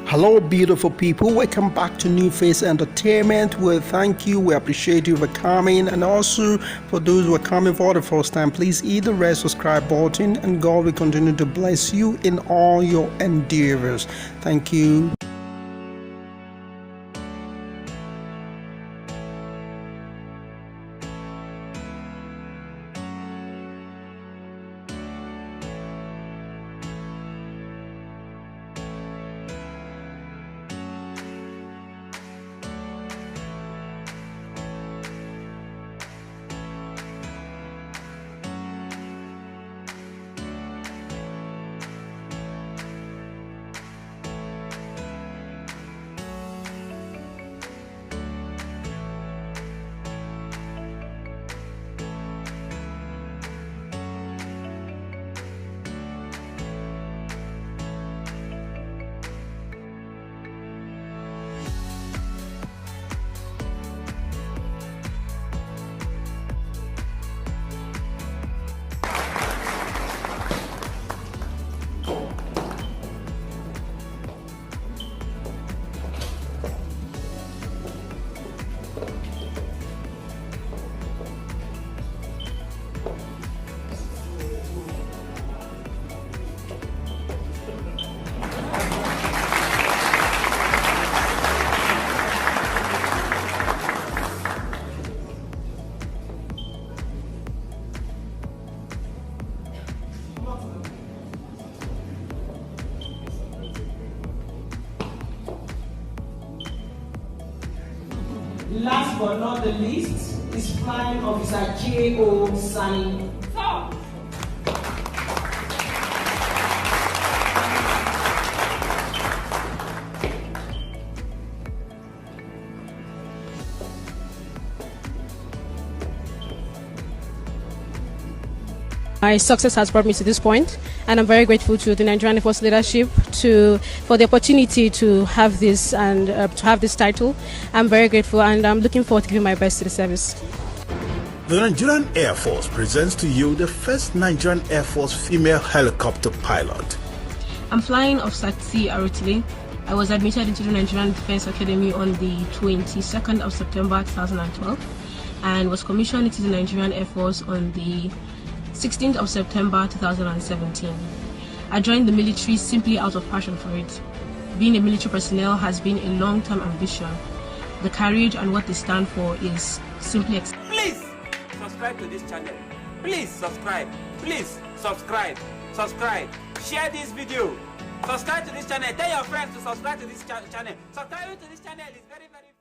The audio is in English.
Hello beautiful people, welcome back to New Face Entertainment. We thank you, we appreciate you for coming, and also for those who are coming for the first time, please hit the red subscribe button and God will continue to bless you in all your endeavors. Thank you. Last but not the least is Flying Officer J.O. Sani. My success has brought me to this point, and I'm very grateful to the Nigerian Air Force leadership for the opportunity to have this and to have this title. I'm very grateful, and I'm looking forward to giving my best to the service. The Nigerian Air Force presents to you the first Nigerian Air Force female helicopter pilot. I'm flying Officer Arotile. I was admitted into the Nigerian Defense Academy on the 22nd of September 2012 and was commissioned into the Nigerian Air Force on the 16th of September 2017. I joined the military simply out of passion for it. Being a military personnel has been a long-term ambition. The courage and what they stand for is simply Please subscribe to this channel. Please subscribe. Please subscribe. Subscribe. Share this video. Subscribe to this channel. Tell your friends to subscribe to this channel. Subscribing to this channel is very, very